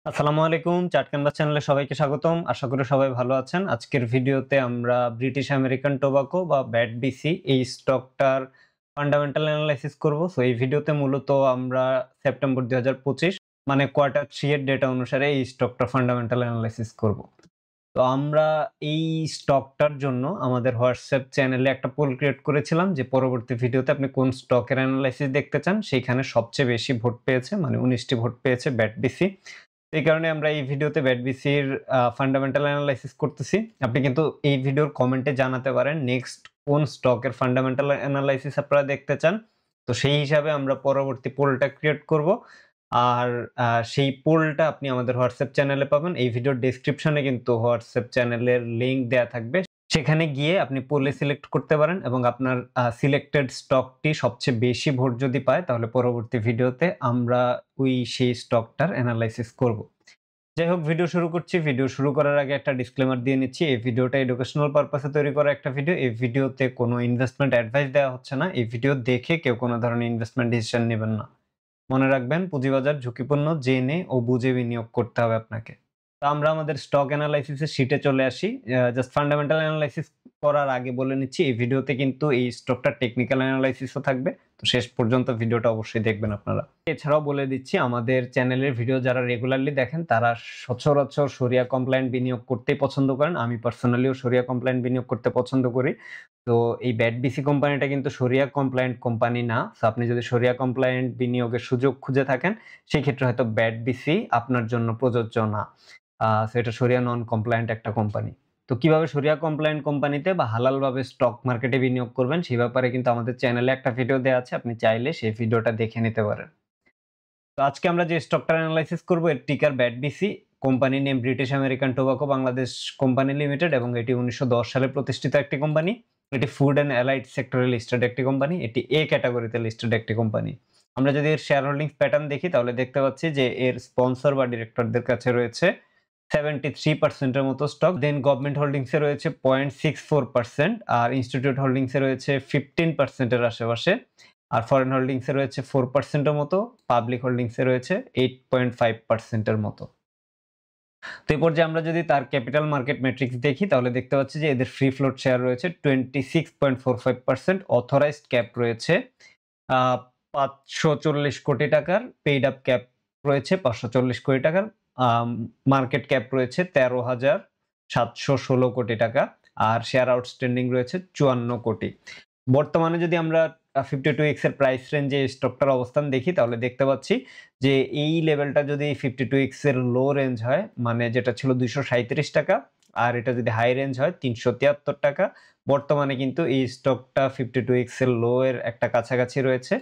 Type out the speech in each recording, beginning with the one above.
আসসালামু আলাইকুম। Chart canvas চ্যানেলে সবাইকে স্বাগতম। আশা করি সবাই ভালো আছেন। আজকের ভিডিওতে আমরা ব্রিটিশ আমেরিকান টোবাকো বা BAT-BC এই স্টকটার ফান্ডামেন্টাল অ্যানালাইসিস করব। সো এই ভিডিওতে মূলত আমরা সেপ্টেম্বর ২০২৫ মানে কোয়ার্টার 3 এর ডেটা অনুসারে এই স্টকটার ফান্ডামেন্টাল অ্যানালাইসিস করব। তো আমরা এই স্টকটার জন্য আমাদের হোয়াটসঅ্যাপ চ্যানেলে একটা পোল ক্রিয়েট করেছিলাম যে পরবর্তী ভিডিওতে আপনি কোন স্টকের অ্যানালাইসিস দেখতে চান। সেইখানে সবচেয়ে বেশি ভোট পেয়েছে মানে ১৯ টি ভোট পেয়েছে BAT-BC। এই কারণে আমরা এই ভিডিওতে BAT-BCর ফান্ডামেন্টাল অ্যানালাইসিস করতেছি। আপনি কিন্তু এই ভিডিওর কমেন্টে জানাতে পারেন নেক্সট কোন স্টকের ফান্ডামেন্টাল অ্যানালাইসিস আপনারা দেখতে চান। তো সেই হিসাবে আমরা পরবর্তী পোলটা ক্রিয়েট করব। আর সেই পোলটা আপনি আমাদের হোয়াটসঅ্যাপ চ্যানেলে পাবেন। এই ভিডিওর ডেসক্রিপশনে কিন্তু হোয়াটসঅ্যাপ চ্যানেলের লিংক দেয়া থাকবে। সেখানে গিয়ে আপনি পোলে সিলেক্ট করতে পারেন এবং আপনার সিলেক্টেড স্টকটি সবচেয়ে বেশি ভোট যদি পায় তাহলে পরবর্তী ভিডিওতে আমরা সেই স্টকটার এনালাইসিস করব। যাই হোক ভিডিও শুরু করছি। ভিডিও শুরু করার আগে একটা ডিসক্লেমার দিয়ে নিচ্ছি। এই ভিডিওটা এডুকেশনাল পারপাসে তৈরি করা একটা ভিডিও। এই ভিডিওতে কোনো ইনভেস্টমেন্ট অ্যাডভাইস দেওয়া হচ্ছে না। এই ভিডিও দেখে কেউ কোনো ধরনের ইনভেস্টমেন্ট ডিসিশন নিবেন না। মনে রাখবেন পুঁজিবাজার ঝুঁকিপূর্ণ, জেনে ও বুঝে বিনিয়োগ করতে হবে আপনাকে। তো আমরা আমাদের স্টক এনালাইসিস এর শীটে চলে আসি। জাস্ট ফান্ডামেন্টাল এনালাইসিস করার আগে বলে নিচ্ছি এই ভিডিওতে কিন্তু এই স্টকটার টেকনিক্যাল এনালাইসিসও থাকবে। তো শেষ পর্যন্ত ভিডিওটা অবশ্যই দেখবেন আপনারা। এছাড়াও বলে দিচ্ছি আমাদের চ্যানেলের ভিডিও যারা রেগুলারলি দেখেন তারা সচরাচর শরিয়া কমপ্লায়েন্ট বিনিয়োগ করতেই পছন্দ করেন। আমি পার্সোনালিও শরিয়া কমপ্লায়েন্ট বিনিয়োগ করতে পছন্দ করি। তো এই BAT-BC কোম্পানিটা কিন্তু শরিয়া কমপ্লায়েন্ট কোম্পানি না। সো আপনি যদি শরিয়া কমপ্লায়েন্ট বিনিয়োগের সুযোগ খুঁজে থাকেন, সেক্ষেত্রে হয়তো BAT-BC আপনার জন্য প্রযোজ্য না। সো এটা শরিয়া নন কমপ্লায়েন্ট একটা কোম্পানি। তো কিভাবে শরিয়া কমপ্লায়েন্ট কোম্পানিতে বা হালালভাবে স্টক মার্কেটে বিনিয়োগ করবেন সেই ব্যাপারে কিন্তু আমাদের চ্যানেলে একটা ভিডিও দেয়া আছে। আপনি চাইলে সেই ভিডিওটা দেখে নিতে পারেন। তো আজকে আমরা যে স্টকটার এনালাইসিস করব এর টিকার BAT-BC, company name British American tobacco Bangladesh company limited এবং এটি ১৯১০ সালে প্রতিষ্ঠিত একটি কোম্পানি। এটি ফুড অ্যান্ড অ্যালাইড সেক্টরে লিস্টেড একটি কোম্পানি। এটি A ক্যাটাগরিতে লিস্টেড একটি কোম্পানি। আমরা যদি এর শেয়ার হোল্ডিংস প্যাটার্ন দেখি তাহলে দেখতে পাচ্ছি যে এর স্পন্সর বা ডিরেক্টরদের কাছে রয়েছে 73% এর মতো স্টক। দেন গভর্নমেন্ট হোল্ডিংস এ রয়েছে 0.64% আর ইনস্টিটিউট হোল্ডিংস এ রয়েছে 15% এর আশেপাশে। আর ফরেন হোল্ডিংস এ রয়েছে 4% এর মতো, পাবলিক হোল্ডিংস এ রয়েছে 8.5% এর মতো। তো এই পর্যায়ে আমরা যদি তার ক্যাপিটাল মার্কেট মেট্রিক্স দেখি তাহলে দেখতে পাচ্ছি যে এদের ফ্রি ফ্লোট শেয়ার রয়েছে 26.45%, অথরাইজড ক্যাপ রয়েছে আ ৫৪০ কোটি টাকার, পেইড আপ ক্যাপ রয়েছে ৫৪০ কোটি টাকার, মার্কেট ক্যাপ রয়েছে ১৩,৭১৬ কোটি টাকা আর শেয়ার আউটস্ট্যান্ডিং রয়েছে ৫৪ কোটি। বর্তমানে যদি আমরা 52X এর প্রাইস রেঞ্জে স্টকটার অবস্থান দেখি তাহলে দেখতে পাচ্ছি যে এই লেভেলটা যদি 52X এর লো রেঞ্জ হয় মানে যেটা ছিল ২৩৭ টাকা আর এটা যদি হাই রেঞ্জ হয় ৩৭৩ টাকা। বর্তমানে কিন্তু এই স্টকটা 52X এর লো এর একটা কাছাকাছি রয়েছে।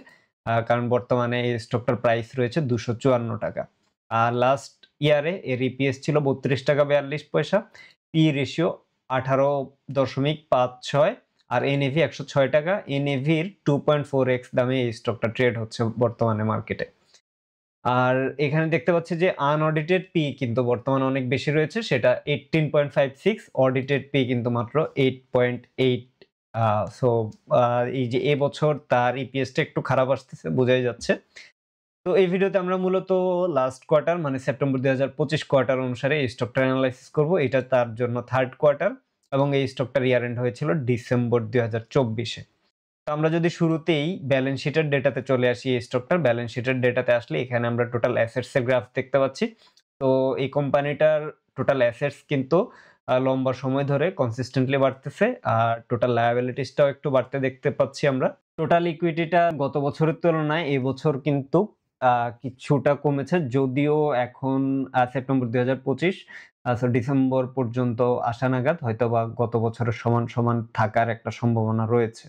কারণ বর্তমানে এই স্টকটার প্রাইস রয়েছে ২৫৪ টাকা। আর লাস্ট ইয়ারে এর ইপিএস ছিল ৩২ টাকা ৪২ পয়সা। পি রেশিও 18.56 আর NAV ১০৬ টাকা। NAV এর 2.4x দামে এই স্টকটা ট্রেড হচ্ছে বর্তমানে মার্কেটে। আর এখানে দেখতে পাচ্ছি যে আনঅডিটেড পি কিন্তু বর্তমানে অনেক বেশি রয়েছে সেটা 18.56, অডিটেড পি কিন্তু মাত্র 8.8। সো এই যে এবছর তার ইপিএস টা একটু খারাপ আসতেছে বোঝাই যাচ্ছে। তো এই ভিডিওতে আমরা মূলত লাস্ট কোয়ার্টার মানে সেপ্টেম্বর ২০২৫ কোয়ার্টার অনুসারে এই স্টকটার এনালাইসিস করব। এটা তার জন্য থার্ড কোয়ার্টার এবং এই স্টকটার ইয়ার এন্ড হয়েছিল ডিসেম্বর ২০২৪ এ। তো আমরা যদি শুরুতেই ব্যালেন্স শিটের ডেটাতে চলে আসি এই স্টকটার ব্যালেন্স শিটের ডেটাতে আসলে এখানে আমরা টোটাল অ্যাসেটস এর গ্রাফ দেখতে পাচ্ছি। তো এই কোম্পানিটার টোটাল অ্যাসেটস কিন্তু লম্বা সময় ধরে কনসিস্টেন্টলি বাড়তেছে আর টোটাল লায়াবিলিটিস টাও একটু বাড়তে দেখতে পাচ্ছি আমরা। টোটাল ইকুইটিটা গত বছরের তুলনায় এবছর কিন্তু কিছুটা কমেছে যদিও এখন সেপ্টেম্বর ২০২৫ সো ডিসেম্বর পর্যন্ত আসা নাগাদ হয়তোবা গত বছরের সমান, সমান থাকার একটা সম্ভাবনা রয়েছে।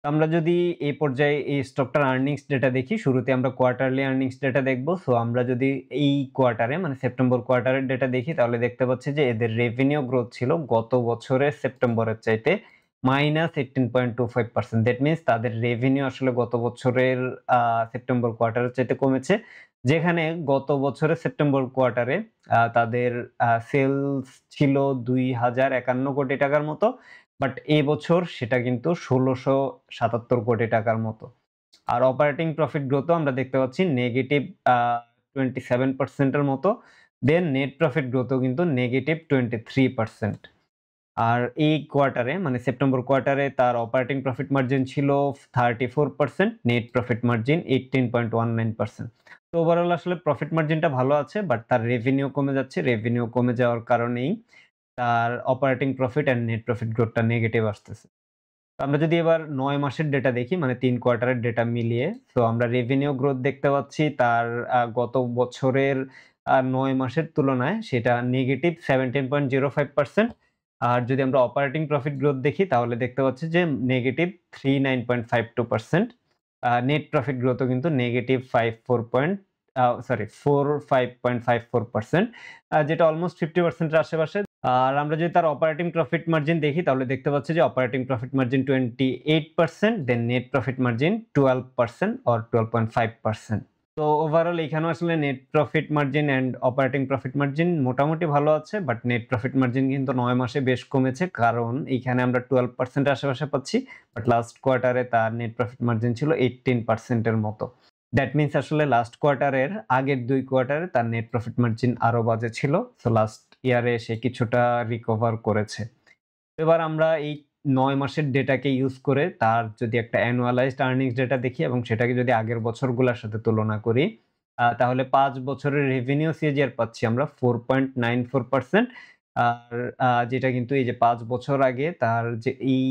আমরা যদি এই পর্যায়ে এই স্টকটার আর্নিংস ডেটা দেখি, শুরুতে আমরা কোয়ার্টারলি আর্নিংস ডেটা দেখব। সো আমরা যদি এই কোয়ার্টারে মানে সেপ্টেম্বর কোয়ার্টারের ডেটা দেখি তাহলে দেখতে পাচ্ছি যে এদের রেভিনিউ গ্রোথ ছিল গত বছরের সেপ্টেম্বরের চাইতে -18.25%। দ্যাট মিনস তাদের রেভিনিউ আসলে গত বছরের সেপ্টেম্বর কোয়ার্টারের চাইতে কমেছে। যেখানে গত বছরের সেপ্টেম্বর কোয়ার্টারে তাদের সেলস ছিল ২,০৫১ কোটি টাকার মতো। বাট এবছর সেটা কিন্তু ১৬৭৭ কোটি টাকার মতো। আর অপারেটিং প্রফিট গ্রোথও আমরা দেখতে পাচ্ছি নেগেটিভ 27% এর মতো। দেন নেট প্রফিট গ্রোথও কিন্তু -23%। আর এই কোয়ার্টারে মানে সেপ্টেম্বর কোয়ার্টারে তার অপারেটিং প্রফিট মার্জিন ছিল 34%, নেট প্রফিট মার্জিন 18.19%। তো ওভারঅল আসলে প্রফিট মার্জিনটা ভালো আছে, বাট তার রেভিনিউ কমে যাচ্ছে। রেভিনিউ কমে যাওয়ার কারণেই তার operating profit and net profit গ্রোথটা নেগেটিভ আসতেছে। তো আমরা যদি এবার ৯ মাসের ডেটা দেখি, মানে ৩ কোয়ার্টারের ডেটা মিলিয়ে, তো আমরা রেভিনিউ গ্রোথ দেখতে পাচ্ছি তার গত বছরের ৯ মাসের তুলনায় সেটা -17.05%। আর যদি আমরা অপারেটিং প্রফিট গ্রোথ দেখি তাহলে দেখতে পাচ্ছি যে -39.52%। নেট প্রফিট গ্রোথও কিন্তু -45.54%, যেটা অলমোস্ট 50% এর আশেপাশে। আর আমরা যদি তার অপারেটিং প্রফিট মার্জিন দেখি তাহলে দেখতে পাচ্ছি যে operating profit margin 28%, then net profit margin 12% or 12.5%। তো ওভারঅল এখানেও আসলে net profit margin and operating profit margin মোটামুটি ভালো আছে, বাট নেট প্রফিট মার্জিন কিন্তু ৯ মাসে বেশ কমেছে। কারণ এইখানে আমরা 12% এর আশেপাশে পাচ্ছি, বাট লাস্ট কোয়ার্টারে তার নেট প্রফিট মার্জিন ছিল 18% এর মতো। দ্যাট মিনস আসলে লাস্ট কোয়ার্টারের আগের ২ কোয়ার্টারে তার নেট প্রফিট মার্জিন আরো বাজে ছিল। সো লাস্ট ইয়ারে সে কিছুটা রিকভার করেছে। এবার আমরা এই ৯ মাসের ডেটাকে ইউজ করে তার যদি একটা অ্যানুয়ালাইজড আর্নিংস ডেটা দেখি এবং সেটাকে যদি আগের বছরগুলোর সাথে তুলনা করি, তাহলে ৫ বছরের রেভিনিউ সিএজিআর পাচ্ছি আমরা 4.94%। আর যেটা কিন্তু এই যে ৫ বছর আগে তার যে এই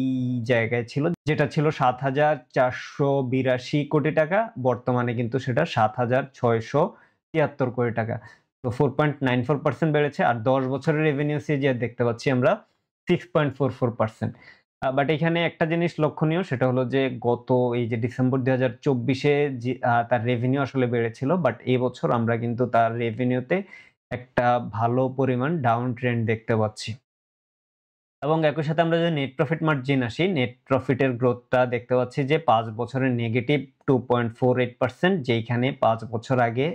জায়গায় ছিল, যেটা ছিল ৭,৪৮২ কোটি টাকা, বর্তমানে কিন্তু সেটা ৭,৬৭৩ কোটি টাকা। তো 4.94% বেড়েছে। আর ১০ বছরের রেভিনিউ সিএজিআর দেখতে পাচ্ছি আমরা 6.44%। বাট এখানে একটা জিনিস লক্ষণীয়, সেটা হলো যে গত এই যে ডিসেম্বর ২০২৪ এ যে তার রেভিনিউ আসলে বেড়েছিল, বাট এবছর আমরা কিন্তু তার রেভিনিউতে একটা ভালো পরিমাণ ডাউন ট্রেন্ড দেখতে পাচ্ছি। এবং একই সাথে আমরা যদি নেট প্রফিট মার্জিন আসি, নেট প্রফিটের গ্রোথটা দেখতে পাচ্ছি যে ৫ বছরের -2.48%, যেইখানে ৫ বছর আগে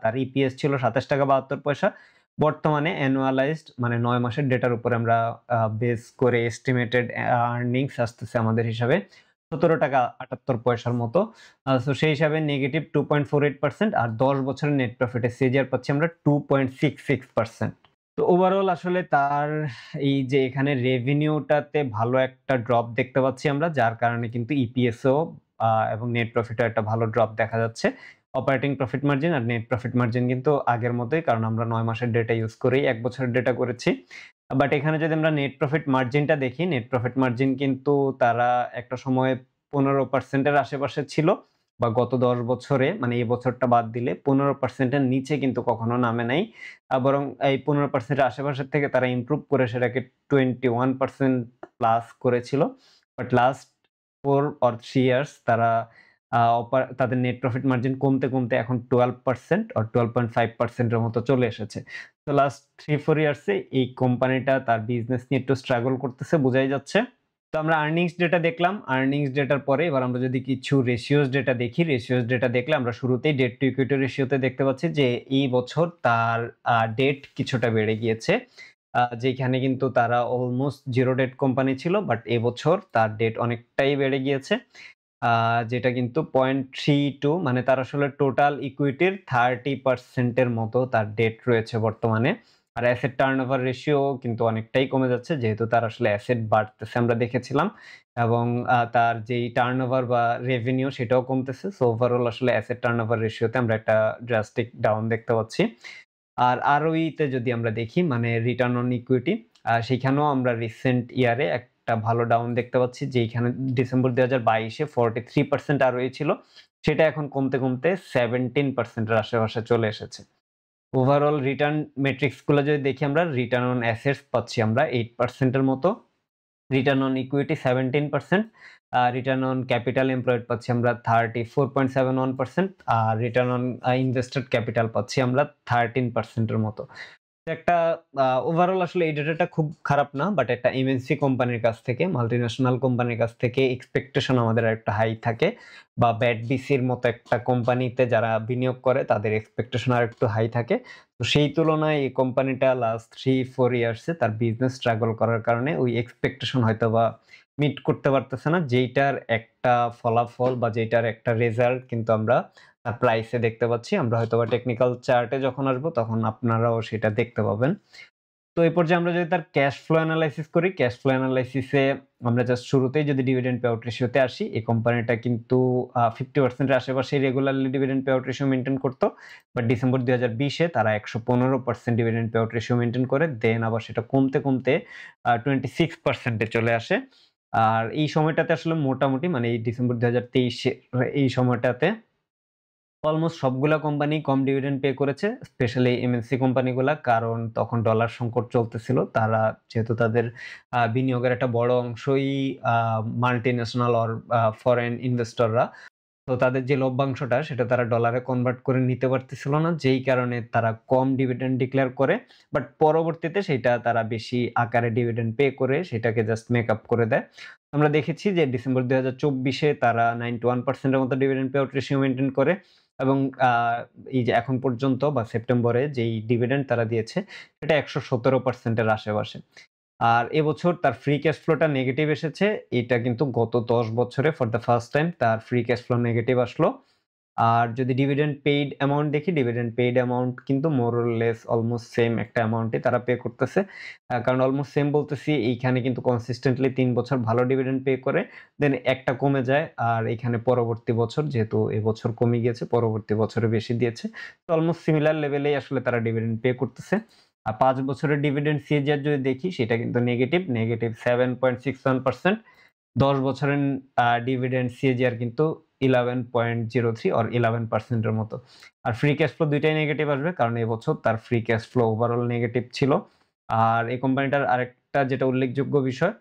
তার ইপিএস ছিল ৳২৭.৭২। বর্তমানে অ্যানুয়ালাইজড মানে ৯ মাসের ডেটার উপরে আমরা বেস করে এস্টিমেটেড আর্নিংস আসতেছে আমাদের হিসাবে ৳১৭.৭৮ মতো। সো সেই হিসাবে -2.48%, আর ১০ বছরের নেট প্রফিটের সিএজিআর পাচ্ছি আমরা 2.66%। তো ওভারঅল আসলে তার এই যে এখানে রেভিনিউটাতে ভালো একটা ড্রপ দেখতে পাচ্ছি আমরা, যার কারণে কিন্তু ইপিএসও এবং নেট প্রফিটও একটা ভালো ড্রপ দেখা যাচ্ছে। অপারেটিং প্রফিট মার্জিন আর নেট প্রফিট মার্জিন কিন্তু আগের মতোই, কারণ আমরা ৯ মাসের ডেটা ইউজ করেই ১ বছরের ডেটা করেছি। বাট এখানে যদি আমরা নেট প্রফিট মার্জিনটা দেখি, নেট প্রফিট মার্জিন কিন্তু তারা একটা সময় ১৫% এর আশেপাশে ছিল, বা গত ১০ বছরে মানে এই বছরটা বাদ দিলে ১৫% এর নিচে কিন্তু কখনো নামে নাই। বরং এই ১৫% এর আশেপাশের থেকে তারা ইমপ্রুভ করে সেটাকে 21% প্লাস করেছিল। বাট লাস্ট 4 অর 3 ইয়ার্স তারা তাদের নেট প্রফিট মার্জিন কমতে এখন 12% অর 12.5% এর মতো চলে এসেছে। তো লাস্ট 3-4 ইয়ার্সে এই কোম্পানিটা তার বিজনেস নিয়ে একটু স্ট্রাগল করতেছে, বোঝাই যাচ্ছে। তো আমরা আর্নিংস ডেটা দেখলাম। আর্নিংস ডেটার পরে এবার আমরা যদি কিছু রেশিওস ডেটা দেখি, রেশিওস ডেটা দেখলে আমরা শুরুতেই ডেট টু ইকুইটি রেশিওতে দেখতে পাচ্ছি যে এই বছর তার ডেট কিছুটা বেড়ে গিয়েছে। যেখানে কিন্তু তারা অলমোস্ট 0 ডেট কোম্পানি ছিল, বাট এবছর তার ডেট অনেকটাই বেড়ে গিয়েছে। যেটা কিন্তু 0.32, মানে তার আসলে টোটাল ইকুইটির 30% এর মতো তার ডেট রয়েছে বর্তমানে। আর অ্যাসেট টার্নওভার রেশিও কিন্তু অনেকটাই কমে যাচ্ছে, যেহেতু তার আসলে অ্যাসেট বাড়তেছে আমরা দেখেছিলাম, এবং তার যেই টার্নওভার বা রেভিনিউ সেটাও কমতেছে। সো ওভারঅল আসলে অ্যাসেট টার্নওভার রেশিওতে আমরা একটা ড্রাস্টিক ডাউন দেখতে পাচ্ছি। আর আরওই তে যদি আমরা দেখি, মানে রিটার্ন অন ইকুইটি, সেখানেও আমরা রিসেন্ট ইয়ারে একটা ভালো ডাউন দেখতে পাচ্ছি, যেইখানে ডিসেম্বর ২০২২ এ 43% আরওই ছিল। সেটা এখন কমতে 17% এর আশেপাশে চলে এসেছে। ওভারঅল রিটার্ন মেট্রিক্স গুলো যদি দেখি, আমরা রিটার্ন অন অ্যাসেটস পাচ্ছি আমরা 8% এর মতো, return on equity 17%, return on capital employed পাচ্ছি আমরা 34.71%, আর রিটার্ন অন ইনভেস্টেড ক্যাপিটাল পাচ্ছি আমরা 13% এর মতো। একটা ওভারঅল আসলে এই ডেটাটা খুব খারাপ না, বাট একটা এমএনসি কোম্পানির কাছ থেকে, মাল্টিন্যাশনাল কোম্পানির কাছ থেকে এক্সপেকটেশন আমাদের একটা হাই থাকে, বা ব্যাট-বিসির মতো একটা কোম্পানিতে যারা বিনিয়োগ করে তাদের এক্সপেকটেশন আরেকটু হাই থাকে। তো সেই তুলনায় এই কোম্পানিটা লাস্ট 3-4 ইয়ার্সে তার বিজনেস স্ট্রাগল করার কারণে ওই এক্সপেকটেশন হয়তোবা মিট করতে পারতেছে না, যেইটার একটা ফলাফল বা যেইটার একটা রেজাল্ট কিন্তু আমরা প্রাইসে দেখতে পাচ্ছি। আমরা হয়তোবা টেকনিক্যাল চার্টে যখন আসবো তখন আপনারাও সেটা দেখতে পাবেন। তো এই পর্যায়ে আমরা যদি তার ক্যাশ ফ্লো এনালাইসিস করি, ক্যাশ ফ্লো এনালাইসিসে আমরা জাস্ট শুরুতেই যদি ডিভিডেন্ড পেআউট রেশিওতে আসি, এই কোম্পানিটা কিন্তু 50% এর আশেপাশে regularly dividend payout ratio maintain করত। বাট ডিসেম্বর ২০২০ এ তারা ১১৫% ডিভিডেন্ড পেআউট রেশিও মেইনটেইন করে। দেন আবার সেটা কমতে 26% এ চলে আসে। আর এই সময়টাতে আসলে মোটামুটি মানে এই ডিসেম্বর ২০২৩ এই সময়টাতে অলমোস্ট সবগুলা কোম্পানি কম ডিভিডেন্ড পে করেছে। স্পেশালি এমএনসি কোম্পানিগুলা। কারণ তখন ডলার সংকট চলতেছিল। তারা যেহেতু তাদের বিনিয়োগের একটা বড় অংশই আ মাল্টিন্যাশনাল অর ফরেন ইনভেস্টররা। তো তাদের যে লভ্যাংশটা সেটা তারা ডলারে কনভার্ট করে নিতে পারতেছিল না। যেই কারণে তারা কম ডিভিডেন্ড ডিক্লেয়ার করে। বাট পরবর্তীতে সেইটা তারা বেশি আকারে ডিভিডেন্ড পে করে সেটাকে জাস্ট মেক আপ করে দেয়। আমরা দেখেছি যে ডিসেম্বর ২০২৪ এ তারা 91% এর মতো ডিভিডেন্ড পেআউট রেশিও মেইনটেইন করে এবং আ এই যে এখন পর্যন্ত বা সেপ্টেম্বরে যেই ডিভিডেন্ড তারা দিয়েছে সেটা ১১৭% এর আশেপাশে। আর এবছর তার ফ্রি ক্যাশ ফ্লোটা নেগেটিভ এসেছে। এটা কিন্তু গত ১০ বছরে ফর দ্যা ফার্স্ট টাইম তার ফ্রি ক্যাশ ফ্লো নেগেটিভ আসলো। আর যদি ডিভিডেন্ড পেইড অ্যামাউন্ট দেখি, ডিভিডেন্ড পেইড অ্যামাউন্ট কিন্তু more or less almost same একটা অ্যামাউন্টই তারা পে করতেছে। কারণ অলমোস্ট সেম বলতেছি এইখানে কিন্তু কনসিস্টেন্টলি ৩ বছর ভালো ডিভিডেন্ড পে করে, দেন একটা কমে যায়। আর এখানে পরবর্তী বছর যেহেতু এবছর কমে গিয়েছে, পরবর্তী বছরে বেশি দিয়েছে। তো অলমোস্ট সিমিলার লেভেলেই আসলে তারা ডিভিডেন্ড পে করতেছে। আর ৫ বছরের ডিভিডেন্ড সিএজিআর যদি দেখি সেটা কিন্তু নেগেটিভ, নেগেটিভ 7.61%। ১০ বছরের ডিভিডেন্ড সিএজিআর কিন্তু 11.03 অর 11% এর মতো। আর ফ্রি ক্যাশ ফ্লো ২ টাই নেগেটিভ আসবে কারণ এবছর তার free cash flow overall negative ছিল। আর এই কোম্পানিটার আরেকটা যেটা উল্লেখযোগ্য বিষয়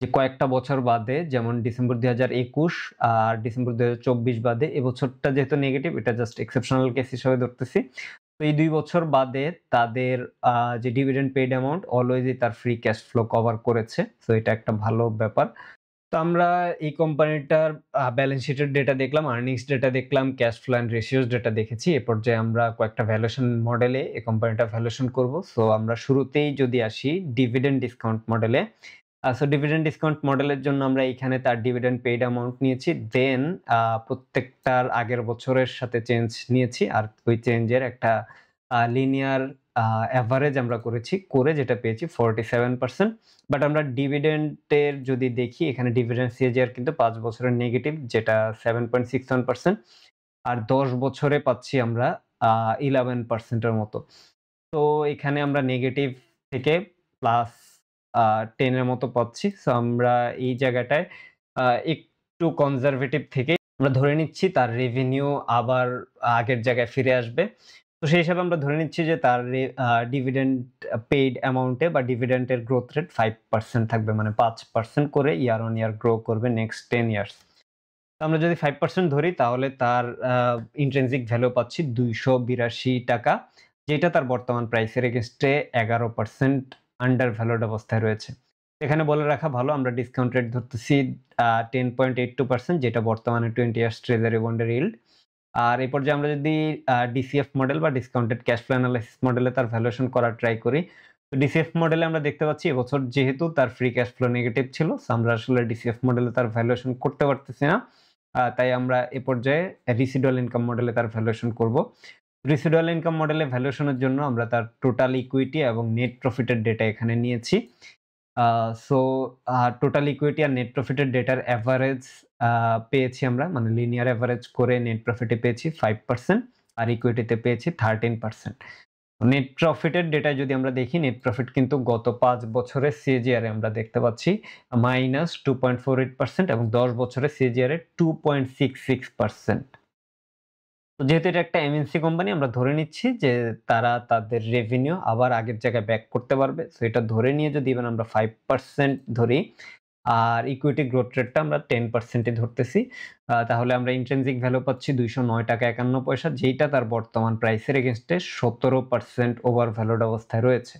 যে কয়েকটা বছর বাদে যেমন ডিসেম্বর ২০২১ আর ডিসেম্বর ২০২৪ বাদে এবছরটা যেহেতু নেগেটিভ এটা জাস্ট এক্সেপশনাল কেস হিসেবে ধরতেছি। তো এই ২ বছর বাদে তাদের যে ডিভিডেন্ড পেইড অ্যামাউন্ট অলওয়েজই তার ফ্রি ক্যাশ ফ্লো কভার করেছে। সো এটা একটা ভালো ব্যাপার। তো আমরা এই কোম্পানিটার ব্যালেন্স শিটের ডেটা দেখলাম, আর্নিংস ডেটা দেখলাম, cash flow and ratios data দেখেছি। এ পর্যায়ে আমরা কয়েকটা ভ্যালুয়েশন মডেলে এই কোম্পানিটা ভ্যালুয়েশন করব। সো আমরা শুরুতেই যদি আসি ডিভিডেন্ড ডিসকাউন্ট মডেলে। সো ডিভিডেন্ড ডিসকাউন্ট মডেলের জন্য আমরা এইখানে তার ডিভিডেন্ড পেইড অ্যামাউন্ট নিয়েছি। দেন প্রত্যেকটার আগের বছরের সাথে চেঞ্জ নিয়েছি। আর ওই চেঞ্জের একটা লিনিয়ার এভারেজ আমরা করেছি। করে যেটা পেয়েছি 47%। বাট আমরা ডিভিডেন্ডের যদি দেখি এখানে ডিভিডেন্ড সিএজিআর কিন্তু ৫ বছরের নেগেটিভ যেটা 7.61%। আর ১০ বছরে পাচ্ছি আমরা 11% এর মতো। তো এখানে আমরা নেগেটিভ থেকে প্লাস 10 এর মতো পাচ্ছি। সো আমরা এই জায়গাটায় একটু কনজারভেটিভ থেকে আমরা ধরে নিচ্ছি তার রেভিনিউ আবার আগের জায়গায় ফিরে আসবে। তো সেই হিসাবে আমরা ধরে নিচ্ছি যে তার ডিভিডেন্ড পেইড অ্যামাউন্টে বা ডিভিডেন্ডের গ্রোথ রেট ৫% থাকবে। মানে ৫% করে ইয়ার অন ইয়ার গ্রো করবে নেক্সট ১০ ইয়ার্স। তো আমরা যদি ৫% ধরি তাহলে তার ইন্ট্রিনসিক ভ্যালু পাচ্ছি ৳২৮২ যেটা তার বর্তমান প্রাইসের এগেইনস্ট এ ১১% আন্ডার ভ্যালুড অবস্থায় রয়েছে। এখানে বলে রাখা ভালো আমরা ডিসকাউন্ট রেট ধরতেছি 10.82% যেটা বর্তমানে 20 ইয়ার্স ট্রেজারি বন্ডের ইল্ড। আর এই পর্যায়ে আমরা যদি ডিসিএফ মডেল বা ডিসকাউন্টেড ক্যাশ ফ্লো এনালাইসিস মডেলে তার ভ্যালুয়েশন করার ট্রাই করি। তো ডিসিএফ মডেলে আমরা দেখতে পাচ্ছি এবছর যেহেতু তার ফ্রি ক্যাশ ফ্লো নেগেটিভ ছিল, সো আমরা আসলে ডিসিএফ মডেলে তার ভ্যালুয়েশন করতে পারতেছি না। তাই আমরা এ পর্যায়ে রেসিডুয়াল ইনকাম মডেলে তার ভ্যালুয়েশন করব। রেসিডুয়াল ইনকাম মডেলে ভ্যালুয়েশনের জন্য আমরা তার টোটাল ইকুইটি এবং নেট প্রফিটের ডেটা এখানে নিয়েছি। আ সো টোটাল ইকুইটি আর নেট প্রফিটের ডেটার এভারেজ পেয়েছি আমরা। মানে লিনিয়ার এভারেজ করে নেট প্রফিটে পেয়েছি 5% আর ইকুইটিতে পেয়েছি 13%। নেট প্রফিটের ডেটায় যদি আমরা দেখি, নেট প্রফিট কিন্তু গত ৫ বছরের সিএজিআর এ আমরা দেখতে পাচ্ছি -2.48% এবং ১০ বছরের সিএজিআর এ 2.66%। তো যেহেতু এটা একটা এমএনসি কোম্পানি আমরা ধরে নিচ্ছি যে তারা তাদের রেভিনিউ আবার আগের জায়গায় ব্যাক করতে পারবে। সো এটা ধরে নিয়ে যদি ইভেন আমরা 5% ধরি আর ইকুইটি গ্রোথ রেটটা আমরা 10% ই ধরতেছি। তাহলে আমরা ইন্ট্রিনসিক ভ্যালু পাচ্ছি ৳২০৯.৫১ যেইটা তার বর্তমান প্রাইসের এগেইনস্ট এ ১৭% ওভার ভ্যালুড অবস্থায় রয়েছে।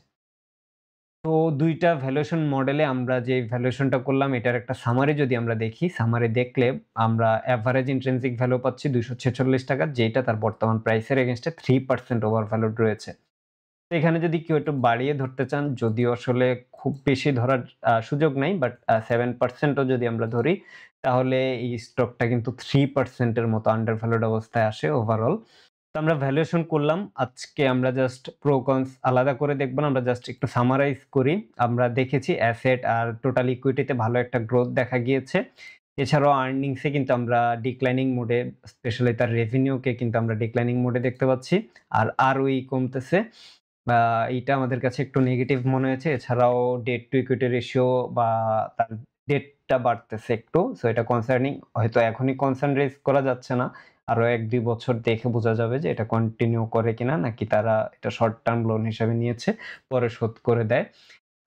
তো ২ টা ভ্যালুয়েশন মডেলে আমরা যে ভ্যালুয়েশনটা করলাম এটার একটা সামারি যদি আমরা দেখি, সামারি দেখলে আমরা এভারেজ ইন্ট্রিনসিক ভ্যালু পাচ্ছি ৳২৪৬ যেইটা তার বর্তমান প্রাইসের এগেইনস্ট এ 3% ওভার ভ্যালুড রয়েছে। তো এখানে যদি কেউ একটু বাড়িয়ে ধরতে চান, যদিও আসলে খুব বেশি ধরার সুযোগ নাই, বাট 7% ও যদি আমরা ধরি, তাহলে এই স্টকটা কিন্তু 3% এর মতো আন্ডার ভ্যালুড অবস্থায় আসে ওভারঅল। তো আমরা ভ্যালুয়েশন করলাম। আজকে আমরা জাস্ট প্রো কনস আলাদা করে দেখব না। আমরা জাস্ট একটু সামারাইজ করি। আমরা দেখেছি অ্যাসেট আর টোটাল ইকুইটিতে ভালো একটা গ্রোথ দেখা গিয়েছে। এছাড়াও আর্নিংস এ কিন্তু আমরা ডিক্লাইনিং মোডে, স্পেশালি তার রেভিনিউকে কিন্তু আমরা ডিক্লাইনিং মোডে দেখতে পাচ্ছি। আর আরওই কমতেছে। এইটা আমাদের কাছে একটু নেগেটিভ মনে হয়েছে। এছাড়াও ডেট টু ইকুইটি রেশিও বা তার ডেটটা বাড়তেছে একটু। সো এটা কনসার্নিং। হয়তো এখনই কনসার্ন রেইজ করা যাচ্ছে না। আরো ১-২ বছর দেখে বোঝা যাবে যে এটা কন্টিনিউ করে কিনা, নাকি তারা এটা শর্ট টার্ম লোন হিসেবে নিয়েছে, পরে শোধ করে দেয়।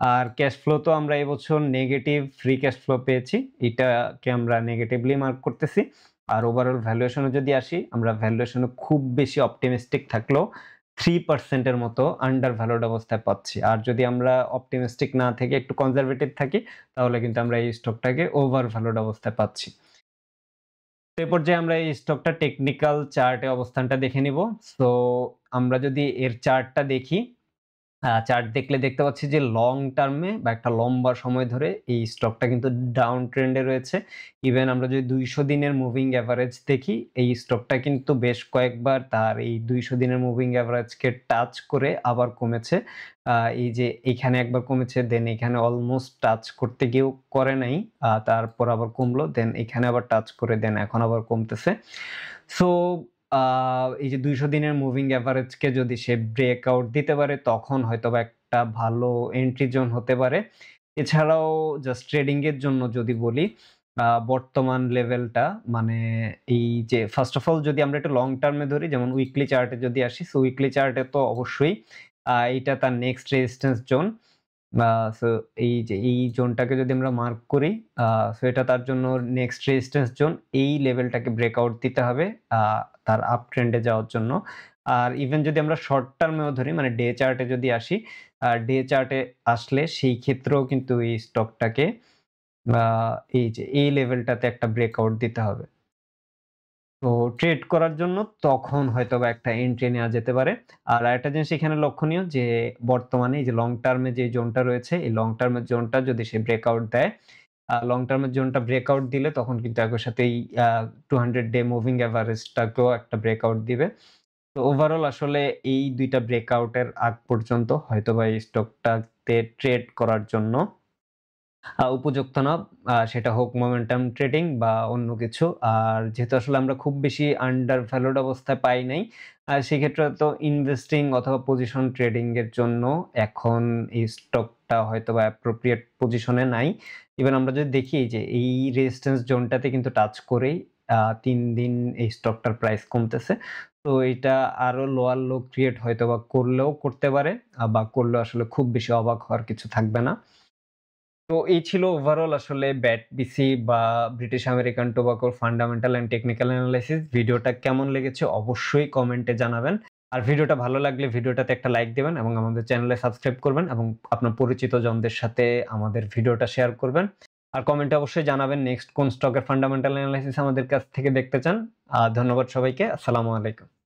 আর ক্যাশ ফ্লো তো আমরা এবছর নেগেটিভ ফ্রি ক্যাশ ফ্লো পেয়েছি। এটাকে আমরা নেগেটিভলি মার্ক করতেছি। আর ওভারঅল ভ্যালুয়েশন এ যদি আসি, আমরা ভ্যালুয়েশন এ খুব বেশি অপটিমিস্টিক থাকলেও 3% এর মতো আন্ডার ভ্যালুড অবস্থায় পাচ্ছি। আর যদি আমরা অপটিমিস্টিক না থেকে একটু কনজারভেটিভ থাকি, তাহলে কিন্তু আমরা এই স্টকটাকে ওভার ভ্যালুড অবস্থায় পাচ্ছি। তো এই পর্যায়ে আমরা এই স্টকটা টেকনিক্যাল চার্টে অবস্থানটা দেখে নিব। সো আমরা যদি এর চার্টটা দেখি, চার্ট দেখলে দেখতে পাচ্ছি যে লং টার্মে বা একটা লম্বা সময় ধরে এই স্টকটা কিন্তু ডাউন ট্রেন্ডে রয়েছে। ইভেন আমরা যদি ২০০ দিনের মুভিং এভারেজ দেখি, এই স্টকটা কিন্তু বেশ কয়েকবার তার এই ২০০ দিনের মুভিং এভারেজকে টাচ করে আবার কমেছে। এই যে এইখানে একবার কমেছে, দেন এখানে অলমোস্ট টাচ করতে গিয়েও করে নাই। তারপর আবার কমলো, দেন এখানে আবার টাচ করে, দেন এখন আবার কমতেছে। সো আ এই যে ২০০ দিনের মুভিং এভারেজ কে যদি সে ব্রেকআউট দিতে পারে, তখন হয়তোবা একটা ভালো এন্ট্রি জোন হতে পারে। এছাড়াও জাস্ট ট্রেডিং এর জন্য যদি বলি, বর্তমান লেভেলটা মানে এই যে ফার্স্ট অফ অল যদি আমরা একটু লং টার্মে ধরি, যেমন উইকলি চার্টে যদি আসি, সো উইকলি চার্টে তো অবশ্যই এইটা তার নেক্সট রেজিস্ট্যান্স জোন। আ সো এই যে এই জোনটাকে যদি আমরা মার্ক করি, আ সো এটা তার জন্য নেক্সট রেজিস্ট্যান্স জোন। এই লেভেলটাকে ব্রেকআউট দিতে হবে আ তার আপ ট্রেন্ড এ যাওয়ার জন্য। আর ইভেন যদি আমরা শর্ট টার্মেও ধরি, মানে ডে চার্টে যদি আসি, ডে চার্টে আসলে সেই ক্ষেত্রেও কিন্তু এই স্টকটাকে আ এই যে এই লেভেলটাতে একটা ব্রেকআউট দিতে হবে। তো ট্রেড করার জন্য তখন হয়তোবা একটা এন্ট্রি নেওয়া যেতে পারে। আর আরেকটা জিনিস এখানে লক্ষণীয় যে বর্তমানে এই যে লং টার্ম এ যে জোনটা রয়েছে, এই লং টার্ম এর জোনটা যদি সে ব্রেকআউট দেয়, লং টার্ম এর জোনটা ব্রেকআউট দিলে তখন কিন্তু একই সাথেই 200 ডে মুভিং এভারেজ টাকেও একটা ব্রেকআউট দিবে। তো ওভারঅল আসলে এই ২ টা ব্রেকআউট এর আগ পর্যন্ত হয়তোবা এই স্টকটাতে ট্রেড করার জন্য উপযুক্ত না। সেটা হোক মোমেন্টাম ট্রেডিং বা অন্য কিছু। আর যেহেতু আসলে আমরা খুব বেশি আন্ডার ভ্যালুড অবস্থায় পাই নাই, সেক্ষেত্রে তো ইনভেস্টিং অথবা পজিশন ট্রেডিং এর জন্য এখন এই স্টকটা হয়তোবা অ্যাপ্রোপ্রিয়েট পজিশনে নাই। ইভেন আমরা যদি দেখি যে এই রেজিস্ট্যান্স জোনটাতে কিন্তু টাচ করেই ৩ দিন এই স্টকটার প্রাইস কমতেছে। তো এটা আরো লোয়ার লো ক্রিয়েট হয়তোবা করলেও করতে পারে, বা করলেও আসলে খুব বেশি অবাক হওয়ার কিছু থাকবে না। তো এই ছিল ওভারঅল আসলে BATBC বা ব্রিটিশ আমেরিকান টোবাকোর ফান্ডামেন্টাল অ্যান্ড টেকনিক্যাল অ্যানালাইসিস। ভিডিওটা কেমন লেগেছে অবশ্যই কমেন্টে জানাবেন। আর ভিডিওটা ভালো লাগলে ভিডিওটাতে একটা লাইক দিবেন এবং আমাদের চ্যানেলে সাবস্ক্রাইব করবেন এবং আপনার পরিচিত জনদের সাথে আমাদের ভিডিওটা শেয়ার করবেন। আর কমেন্টে অবশ্যই জানাবেন নেক্সট কোন স্টকের ফান্ডামেন্টাল অ্যানালাইসিস আমাদের কাছ থেকে দেখতে চান। ধন্যবাদ সবাইকে। আসসালামু আলাইকুম।